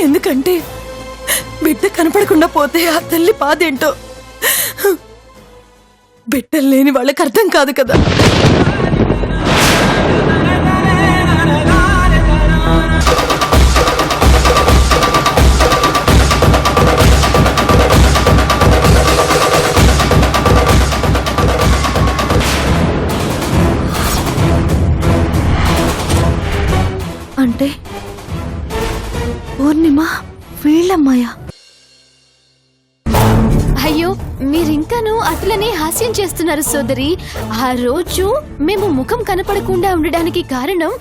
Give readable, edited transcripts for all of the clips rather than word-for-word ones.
ఎందుకంటే బిడ్డ కనపడకుండా పోతే ఆ తల్లి బాధేంటో బిడ్డలు లేని వాళ్ళకి అర్థం కాదు కదా. అంటే పూర్ణిమ వీళ్ళమ్మాయా? అయ్యో, మీరింకాను అట్లనే హాస్యం చేస్తున్నారు సోదరి. ఆ రోజు మేము ముఖం కనపడకుండా ఉండడానికి కారణం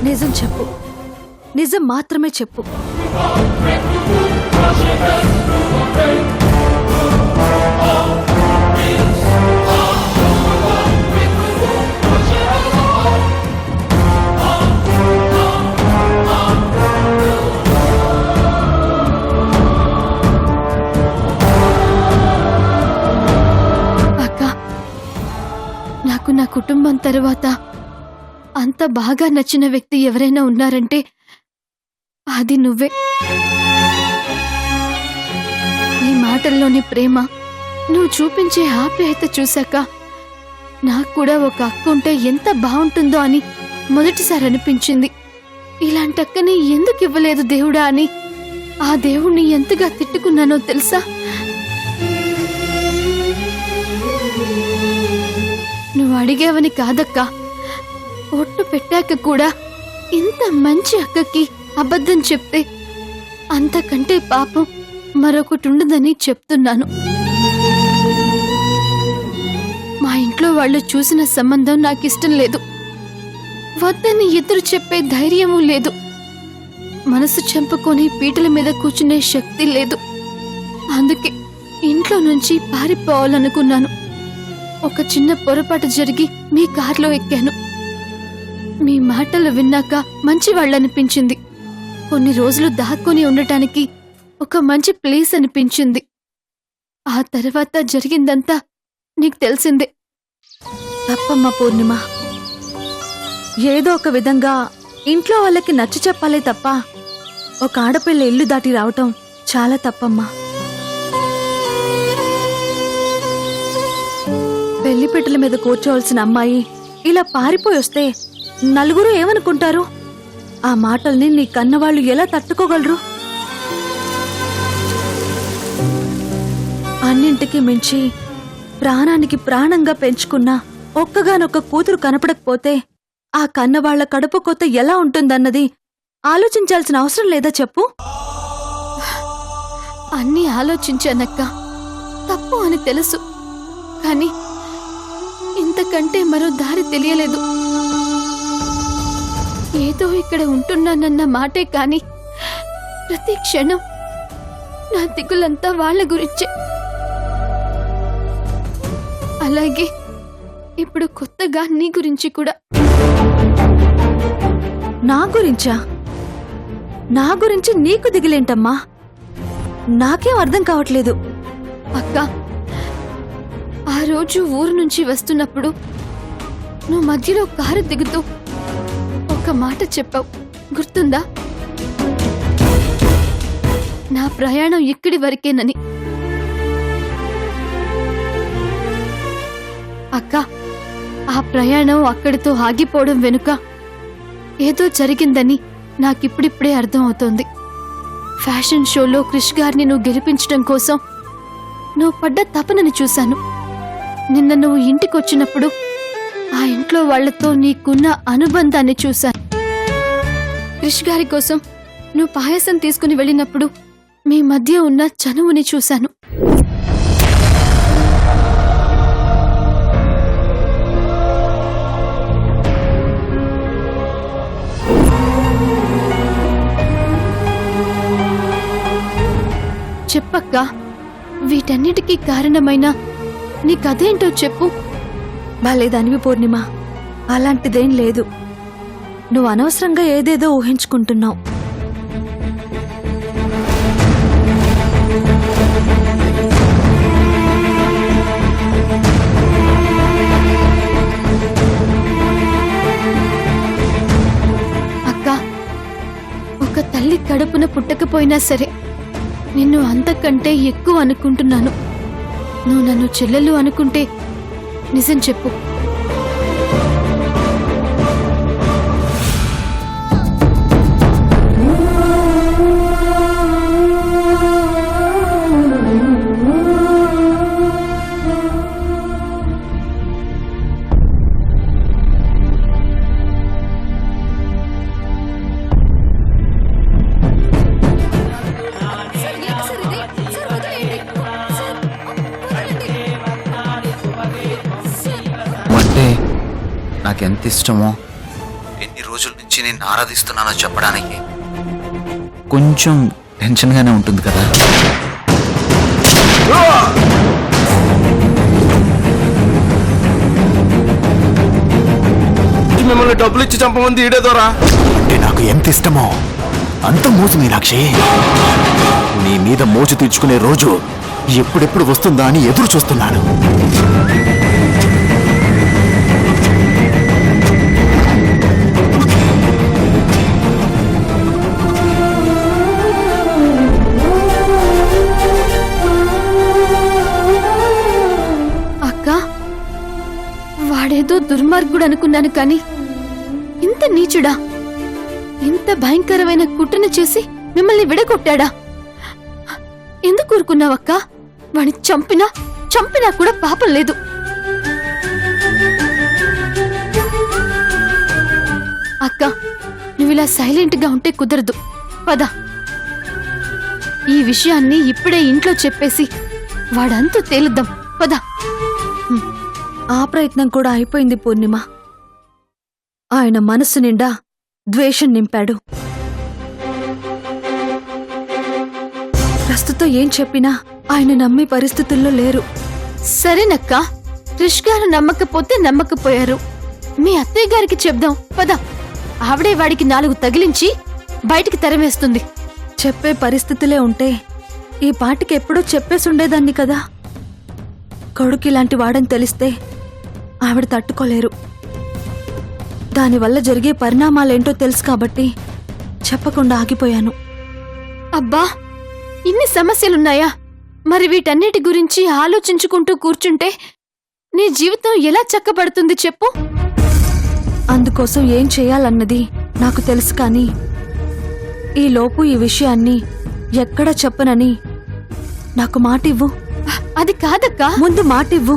నిజం చెప్పు, నిజం మాత్రమే చెప్పు. నాకు నా కుటుంబం తర్వాత అంత బాగా నచ్చిన వ్యక్తి ఎవరైనా ఉన్నారంటే అది నువ్వే. నీ మాటల్లోని ప్రేమ, నువ్వు చూపించే ఆప్యాయత చూశాక నాకు కూడా ఒక అక్క ఉంటే ఎంత బాగుంటుందో అని మొదటిసారి అనిపించింది. ఇలాంటి అక్కని ఎందుకు ఇవ్వలేదు దేవుడా అని ఆ దేవుణ్ణి ఎంతగా తిట్టుకున్నానో తెలుసా? నువ్వు అడిగావని కాదక్కా, ఒట్టు పెట్టాక కూడా ఇంత మంచి అక్కకి అబద్ధం చెప్తే అంతకంటే పాపం మరొకటి ఉండదని చెప్తున్నాను. మా ఇంట్లో వాళ్ళు చూసిన సంబంధం నాకిష్టం లేదు. వద్దని ఎదురు చెప్పే ధైర్యమూ లేదు. మనసు చంపుకొని పీటల మీద కూర్చునే శక్తి లేదు. అందుకే ఇంట్లో నుంచి పారిపోవాలనుకున్నాను. ఒక చిన్న పొరపాటు జరిగి మీ కారులో ఎక్కాను. మీ మాటలు విన్నాక మంచి వాళ్ళనిపించింది. కొన్ని రోజులు దాక్కుని ఉండటానికి ఒక మంచి ప్లేస్ అనిపించింది. ఆ తర్వాత జరిగిందంతా నీకు తెలిసిందే. తప్పమ్మా పూర్ణిమ. ఏదో ఒక విధంగా ఇంట్లో వాళ్ళకి నచ్చ చెప్పాలే తప్ప ఒక ఆడపిల్ల ఇల్లు దాటి రావటం చాలా తప్పమ్మా. పెళ్లిపెట్టల మీద కూర్చోవలసిన అమ్మాయి ఇలా పారిపోయి వస్తే నలుగురు ఏమనుకుంటారు? ఆ మాటల్ని నీ కన్నవాళ్ళు ఎలా తట్టుకోగలరు? అన్నింటికి మించి ప్రాణానికి ప్రాణంగా పెంచుకున్న ఒక్కగానొక్క కూతురు కనపడకపోతే ఆ కన్నవాళ్ల కడుపు కొత్త ఎలా ఉంటుందన్నది ఆలోచించాల్సిన అవసరం లేదా చెప్పు? అన్నీ ఆలోచించానక్క, తప్పు అని తెలుసు. కానీ ఇంతకంటే మరో దారి తెలియలేదు. ఏదో ఇక్కడ ఉంటున్నానన్న మాటే కాని ప్రతి క్షణం నా దిగులంతా వాళ్ళ గురించే. అలాగే ఇప్పుడు కొత్తగా నీ గురించి కూడా. నా గురించా? నా గురించి నీకు దిగులేంటమ్మా? నాకేం అర్థం కావట్లేదు. అక్క, ఆ రోజు ఊరు నుంచి వస్తున్నప్పుడు నువ్వు మధ్యలో కారు దిగుతూ ఒక మాట చెప్పావు, గుర్తుందా? నా ప్రయాణం ఇక్కడి వరకేనని. అక్క, ఆ ప్రయాణం అక్కడితో ఆగిపోవడం వెనుక ఏదో జరిగిందని నాకిప్పుడిప్పుడే అర్థం అవుతోంది. ఫ్యాషన్ షోలో క్రిష్ గారిని నువ్వు గెలిపించడం కోసం నువ్వు పడ్డ తపనని చూశాను. నిన్న నువ్వు ఇంటికొచ్చినప్పుడు ఆ ఇంట్లో వాళ్లతో నీకున్న అనుబంధాన్ని చూశాను. క్రిష్ గారి కోసం నువ్వు పాయసం తీసుకుని వెళ్ళినప్పుడు మీ మధ్య ఉన్న చనువుని చూశాను. చెప్పక్క, వీటన్నిటికీ కారణమైన నీ కథేంటో చెప్పు. భలేదానివి పూర్ణిమ, అలాంటిదేం లేదు. నువ్వు అనవసరంగా ఏదేదో ఊహించుకుంటున్నావు. లేకపోయినా సరే నిన్ను అంతకంటే ఎక్కువ అనుకుంటున్నాను. నువ్వు నన్ను చెల్లెలు అనుకుంటే నిజం చెప్పు. అంటే నాకెంత ఇష్టమో ఎన్ని రోజుల నుంచి నేను ఆరాధిస్తున్నానో చెప్పడానికి కొంచెం టెన్షన్గానే ఉంటుంది కదా. మిమ్మల్ని డబ్బులు ఇచ్చి చంపమంది ఈడే దొరా. అంటే నాకు ఎంత ఇష్టమో అంత మోజు మీనాక్షి. నీ మీద మోజు తీర్చుకునే రోజు ఎప్పుడెప్పుడు వస్తుందా అని ఎదురు చూస్తున్నాను. అక్క, వాడేదో దుర్మార్గుడు అనుకున్నాను కానీ ఇంత నీచుడా, ఇంత భయంకరమైన కుట్రను చేసి మిమ్మల్ని విడగొట్టాడా? ఎందుకు ఊరుకున్నావక్క? వాడిని చంపినా కూడా పాపం లేదు. అక్క, నువ్విలా సైలెంట్ గా ఉంటే కుదరదు. పద, ఈ విషయాన్ని ఇప్పుడే ఇంట్లో చెప్పేసి వాడంతా తేలుద్దాం. పద. ఆ ప్రయత్నం కూడా అయిపోయింది పూర్ణిమ. ఆయన మనసు నిండా ద్వేషం నింపాడు. ప్రస్తుతం ఏం చెప్పినా ఆయన నమ్మే పరిస్థితుల్లో లేరు. సరేనక్క, క్రిష్ గారు నమ్మకపోతే నమ్మకపోయారు. మీ అత్తయ్య గారికి చెప్దాం. పద, ఆవిడే వాడికి 4 తగిలించి బయటికి తరిమేస్తుంది. చెప్పే పరిస్థితులే ఉంటే ఈ పాటికి ఎప్పుడూ చెప్పేసుండేదాన్ని కదా. కొడుకు ఇలాంటి వాడని తెలిస్తే ఆవిడ తట్టుకోలేరు. దానివల్ల జరిగే పరిణామాలేంటో తెలుసు కాబట్టి చెప్పకుండా ఆగిపోయాను. అబ్బా, ఇన్ని సమస్యలున్నాయా? మరి వీటన్నిటి గురించి ఆలోచించుకుంటూ కూర్చుంటే నీ జీవితం ఎలా చక్కబడుతుంది చెప్పు? అందుకోసం ఏం చేయాలన్నది నాకు తెలుసు కానీ ఈలోపు ఈ విషయాన్ని ఎక్కడా చెప్పనని నాకు మాటివ్వు. అది కాదక్కా. ముందు మాటివ్వు.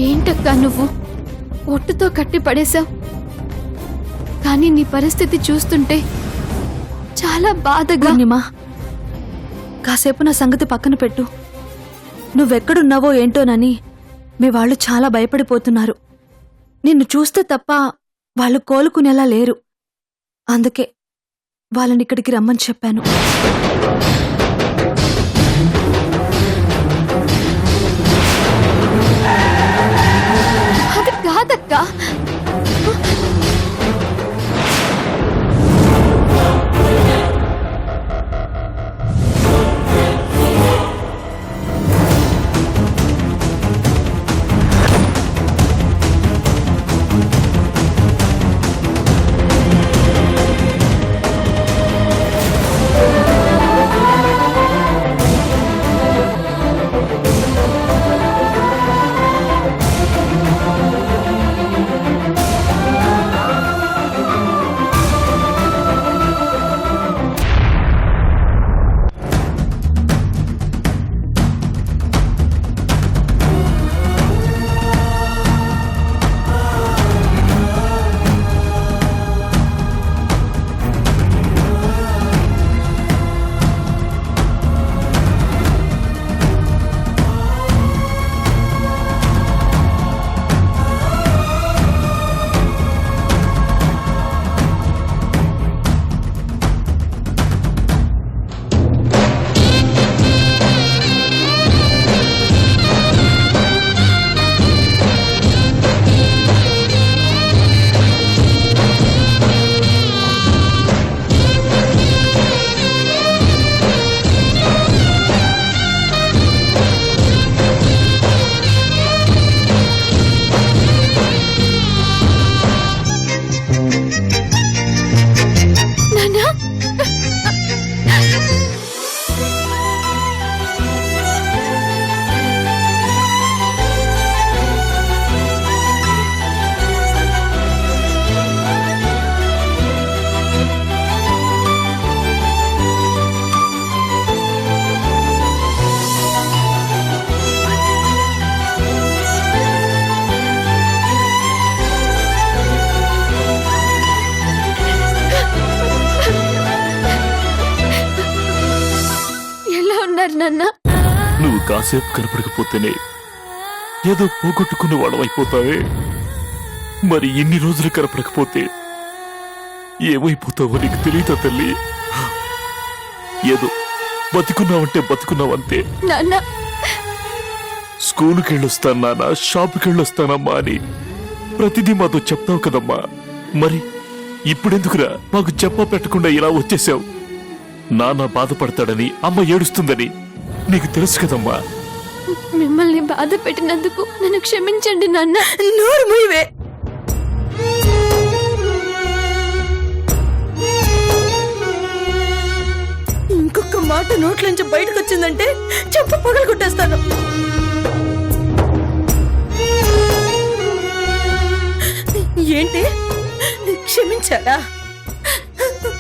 ఏంటక్కా నువ్వు ఒట్టుతో కట్టి పడేశావు? కానీ నీ పరిస్థితి చూస్తుంటే చాలా బాధగా. పూర్ణిమ, కాసేపు నా సంగతి పక్కన పెట్టు. నువ్వెక్కడున్నావో ఏంటోనని మీ వాళ్ళు చాలా భయపడిపోతున్నారు. నిన్ను చూస్తే తప్ప వాళ్ళు కోలుకునేలా లేరు. అందుకే వాళ్ళని ఇక్కడికి రమ్మని చెప్పాను. అది కాదక్కా. ఉన్నారు నాన్న. నువ్వు కాసేపు కనపడకపోతేనే ఏదో పోగొట్టుకున్న వాడవైపోతావే. మరి ఇన్ని రోజులు కనపడకపోతే ఏమైపోతావో నీకు తెలియదా తల్లి? ఏదో బతికున్నావంటే బతికున్నావంతే. నాన్న, స్కూలుకి వెళ్ళొస్తాను నాన్న, షాపుకి వెళ్ళొస్తానమ్మా అని ప్రతిదీ మాతో చెప్తావు కదమ్మా. మరి ఇప్పుడెందుకురా మాకు చెప్ప పెట్టకుండా ఇలా వచ్చేసావు? నాన్న బాధపడతాడని, అమ్మ ఏడుస్తుందని నీకు తెలుసు కదమ్మా. మిమ్మల్ని బాధ పెట్టినందుకు నన్ను క్షమించండి నాన్న. నోరు మూయవే. ఇంకొక మాట నోట్లోంచి బయటకు వచ్చిందంటే చెప్ప పగలు కొట్టేస్తాను. ఏంటి, క్షమించాడా?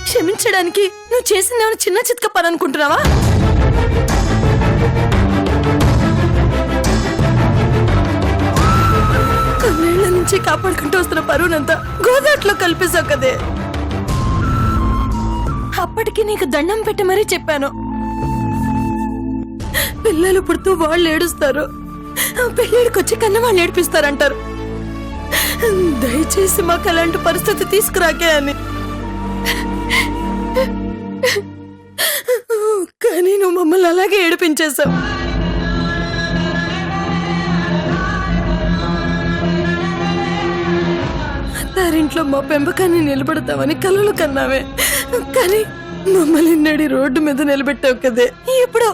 క్షమించడానికి నువ్వు చేసిన చిన్న చిత్క పని అనుకుంటున్నావా? కొన్నేళ్ల నుంచి కాపాడుకుంటూ వస్తున్న పరువునంతా గోదాట్లో కల్పేశావు కదే. అప్పటికి నీకు దండం పెట్టి మరీ చెప్పాను, పిల్లలు పుడుతూ వాళ్ళు ఏడుస్తారు, పెళ్ళిడికి వచ్చి కన్న వాళ్ళు ఏడిపిస్తారంటారు. దయచేసి మాకు అలాంటి పరిస్థితి తీసుకురాకే అని. కానీ నువ్వు మమ్మల్ని అలాగే ఏడిపించేశావు. అత్తారింట్లో మా పెంపకాన్ని నిలబడతావని కలలు కన్నావే, కానీ మమ్మల్ని నడి రోడ్డు మీద నిలబెట్టావు కదే. ఇప్పుడు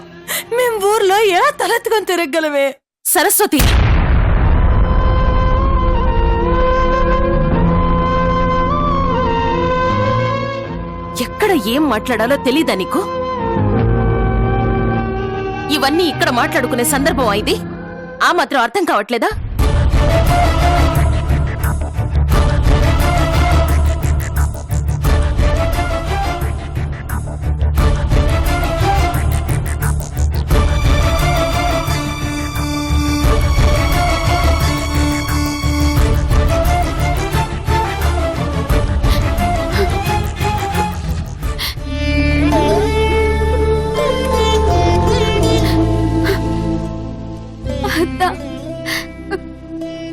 మేం ఊర్లో ఎలా తలెత్తుకొని తిరగలవే? సరస్వతి, ఎక్కడ ఏం మాట్లాడాలో తెలీదా నీకు? ఇవన్నీ ఇక్కడ మాట్లాడుకునే సందర్భం ఇది. ఆ మాత్రం అర్థం కావట్లేదా?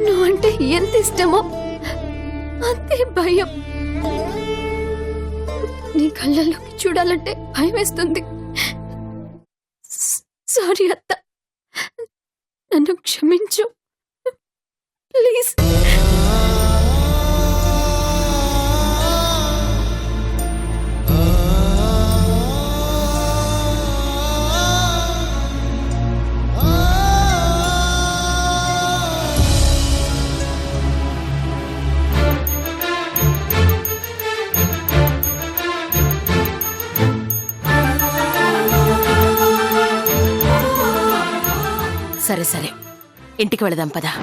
నువ్వంటే ఎంత ఇష్టమో అంతే భయం. నీ కళ్ళల్లోకి చూడాలంటే భయం వేస్తుంది. సారీ అత్త, నన్ను క్షమించు ప్లీజ్. సరే సరే, ఇంటికి వెళదాం పదా.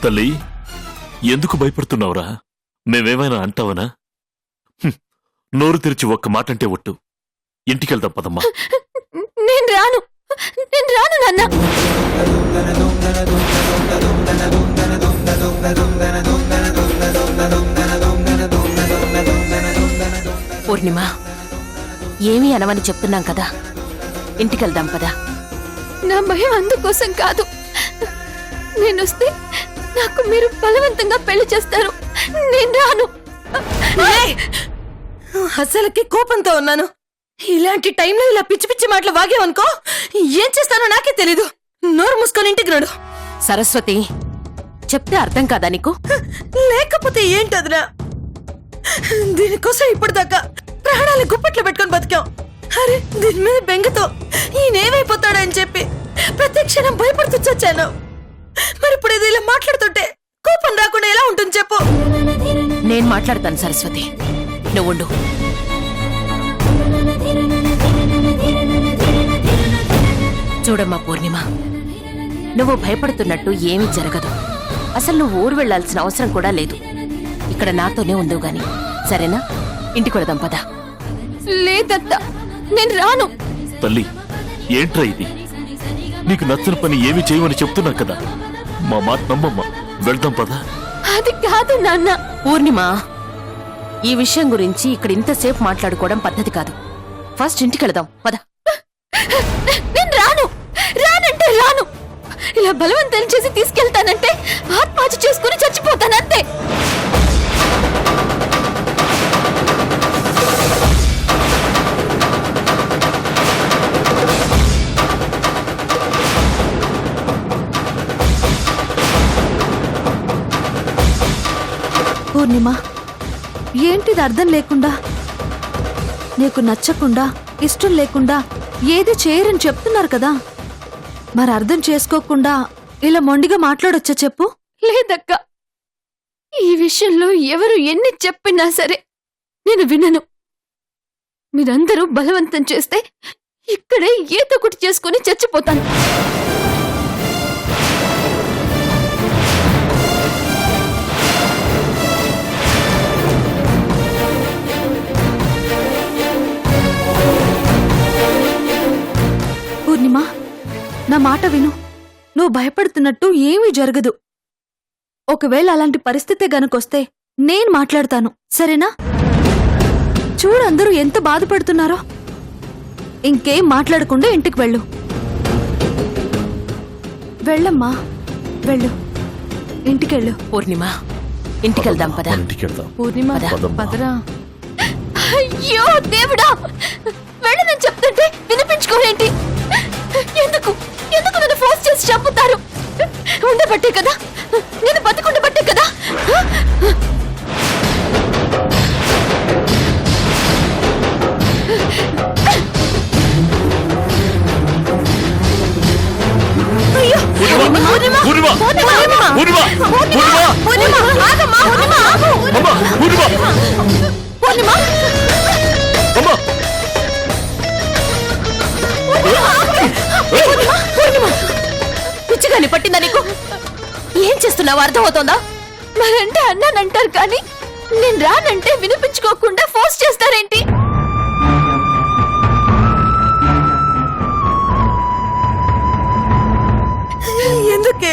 తల్లి, ఎందుకు భయపడుతున్నావురా? మేమేమైనా అంటావనా? నోరు తెరిచి ఒక్క మాట అంటే ఒట్టు. ఇంటికెళ్దాం పదమ్మా. నేను రాను నాన్న. పూర్ణిమ, ఏమీ అనవని చెప్తున్నాం కదా, ఇంటికెళ్దాం పదా. నా భయం అందుకోసం కాదు. నేనొస్తే నాకు మీరు బలవంతంగా పెళ్లి చేస్తారు. నేను రాను. అసలుకి కోపంతో ఉన్నాను. ఇలాంటి టైంలో ఇలా పిచ్చి పిచ్చి మాటలు వాగేవనుకో ఏం చేస్తానో నాకే తెలీదు. నోరు మూసుకొని ఇంటికి రాడు. సరస్వతి, చెప్తే అర్థం కాదా నీకు? లేకపోతే ఏంటదిరా? దీనికోసం ఇప్పటిదాకా ప్రాణాలు గుప్పట్లో పెట్టుకొని బతికాం. అరే, దీని మీద బెంగతో ఈయనేమైపోతాడని చెప్పి ప్రతి క్షణం భయపడుతూ చచ్చాను. మరి ఇప్పుడు ఇది ఇలా మాట్లాడుతుంటే కోపం రాకుండా ఎలా ఉంటుంది చెప్పు? నేను మాట్లాడతాను సరస్వతి, నువ్వుండు. చూడమ్మా పూర్ణిమ, నువ్వు భయపడుతున్నట్టు ఏమీ జరగదు. అసలు నువ్వు ఊరు వెళ్లాల్సిన అవసరం కూడా లేదు. ఇక్కడ నాతోనే ఉందో గాని, సరేనా? ఇంటికి వెళదాం పద. లేదత్తా, నేను రాను. తల్లి, ఏంట్రా ఇది? నీకు నచ్చిన పని ఏమి చేయమని చెప్తున్నా కదా. మా మాట నమ్మమ్మా, వెళ్దాం పదా. అది కాదు నాన్న. పూర్ణిమ, ఈ విషయం గురించి ఇక్కడ ఇంతసేపు మాట్లాడుకోవడం పద్ధతి కాదు. ఫస్ట్ ఇంటికి వెళదాం పద. నేను రాను. రానంటే రాను. ఇలా బలవంతం చేసి తీసుకెళ్తానంటే ఆత్మహత్య చేసుకుని చచ్చిపోతానంతే. పూర్ణిమ, ఏంటిది అర్థం లేకుండా? నీకు నచ్చకుండా, ఇష్టం లేకుండా ఏది చేయరని చెప్తున్నారు కదా, మరి అర్థం చేసుకోకుండా ఇలా మొండిగా మాట్లాడొచ్చా చెప్పు? లేదక్క, ఈ విషయంలో ఎవరు ఎన్ని చెప్పినా సరే నేను వినను. మీరందరూ బలవంతం చేస్తే ఇక్కడే ఏదో ఒకటి చేసుకుని చచ్చిపోతాను. పూర్ణిమ, నా మాట విను. నువ్వు భయపడుతున్నట్టు ఏమీ జరగదు. ఒకవేళ అలాంటి పరిస్థితి గనుకొస్తే నేను మాట్లాడతాను, సరేనా? చూడు అందరూ ఎంత బాధపడుతున్నారో. ఇంకేం మాట్లాడకుండా ఇంటికి వెళ్ళు. వెళ్ళమ్మా, వెళ్ళు. ఇంటికెళ్ళు. పూర్ణిమ, ఇంటికి వెళ్దాం పద. పూర్ణిమ, పదరా. అయ్యో దేవుడా, వెళ్ళనని చెప్తుంటే వినిపించుకోరేంటి? ఎందుకు ఎందుకు నన్ను ఫోర్స్ చేసి చంపుతారు? ఉండబట్టే కదా, నేను బతికుండబట్టే కదా. పూర్ణిమ! పూర్ణిమ! పూర్ణిమ! పూర్ణిమ! పూర్ణిమ, ఆగమ్మా, పూర్ణిమ, ఆగు. అమ్మా, పూర్ణిమ! పూర్ణిమ, అమ్మా! పిచ్చిగాని పట్టిందా నీకు? ఏం చేస్తున్నావు అర్థమవుతోందా? మరంటే అన్నానంటారు కానీ నేను రానంటే వినిపించుకోకుండా ఫోర్స్ చేస్తారేంటి? ఎందుకే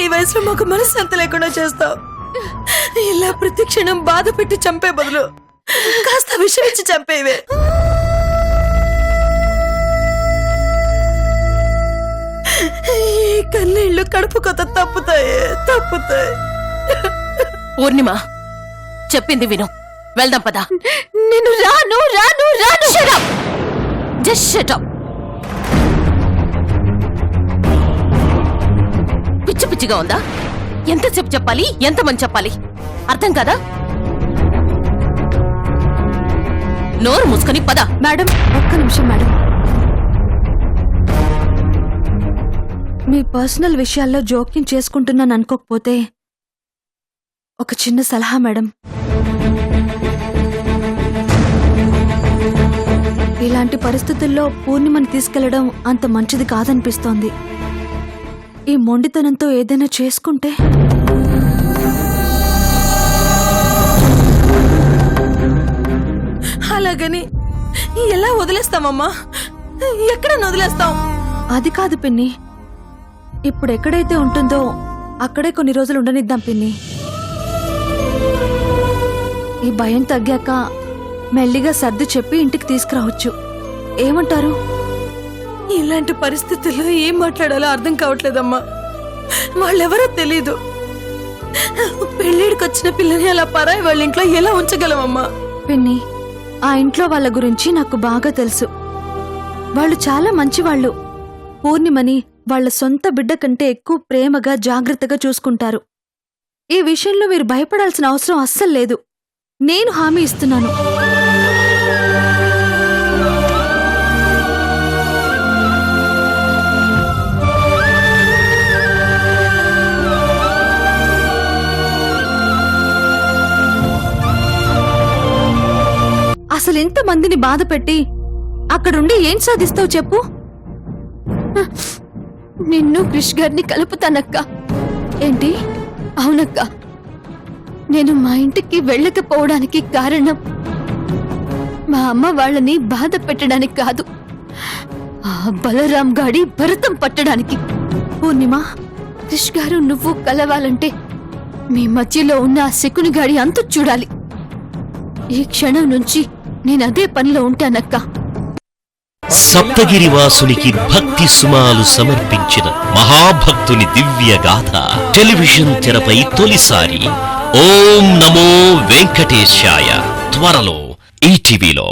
ఈ వయసులో మాకు మనశ్శాంతి లేకుండా చేస్తావు? ఇలా ప్రతి క్షణం బాధ పెట్టి చంపే బదులు కాస్త విషయం ఇచ్చి చంపేవే. ఈ కన్నీళ్లు కడుపు కొత్త తప్పుతాయి. పూర్ణిమ, చెప్పింది విను, వెళ్దాం పదా. నేను రాను రాను రాను. Just shut up. పిచ్చి పిచ్చిగా ఉందా? ఎంతసేపు చెప్పాలి, ఎంతమంది చెప్పాలి? అర్థం కదా? నోరు మూసుకొని పద. మేడం, ఒక్క నిమిషం మేడం. మీ పర్సనల్ విషయాల్లో జోక్యం చేసుకుంటున్నాను అనుకోకపోతే ఒక చిన్న సలహా మేడం. ఇలాంటి పరిస్థితుల్లో పూర్ణిమని తీసుకెళ్లడం అంత మంచిది కాదనిపిస్తోంది. ఈ మొండితనంతో ఏదైనా చేసుకుంటే అలాగని ఎలా వదిలేస్తామమ్మా? ఎక్కడ వదిలేస్తాం? అది కాదు పిన్ని, ఇప్పుడు ఎక్కడైతే ఉంటుందో అక్కడే కొన్ని రోజులు ఉండనిద్దాం పిన్ని. ఈ భయం తగ్గాక మెల్లిగా సర్ది చెప్పి ఇంటికి తీసుకురావచ్చు. ఏమంటారు? ఇలాంటి పరిస్థితుల్లో ఏం మాట్లాడాలో అర్థం కావట్లేదమ్మా. వాళ్ళెవరో తెలీదు. పెళ్ళిడికొచ్చిన పిల్లని అలా పరాయి వాళ్ళ ఇంట్లో ఎలా ఉంచగలమమ్మా? పిన్ని, ఆ ఇంట్లో వాళ్ళ గురించి నాకు బాగా తెలుసు. వాళ్ళు చాలా మంచివాళ్ళు. పూర్ణిమని వాళ్ళ సొంత బిడ్డ కంటే ఎక్కువ ప్రేమగా జాగ్రత్తగా చూసుకుంటారు. ఈ విషయంలో మీరు భయపడాల్సిన అవసరం అస్సలు లేదు. నేను హామీ ఇస్తున్నాను. అసలు ఇంతమందిని బాధ పెట్టి అక్కడుండి ఏం సాధిస్తావు చెప్పు? నిన్ను క్రిష్ గారిని కలుపుతానక్క. ఏంటి? అవునక్క, నేను మా ఇంటికి వెళ్ళకపోవడానికి కారణం మా అమ్మ వాళ్ళని బాధ పెట్టడానికి కాదు, ఆ బలరాం గాడి భరతం పట్టడానికి. పూర్ణిమ, క్రిష్ గారు నువ్వు కలవాలంటే మీ మధ్యలో ఉన్న ఆ శకుని గాడి అంతు చూడాలి. ఈ క్షణం నుంచి నేనదే పనిలో ఉంటానక్క. సప్తగిరివాసునికి భక్తి సుమాలు సమర్పించిన మహాభక్తుని దివ్య గాథ టెలివిజన్ తెరపై తొలిసారి. ఓం నమో వెంకటేశాయ త్వరలో ఈటీవీలో.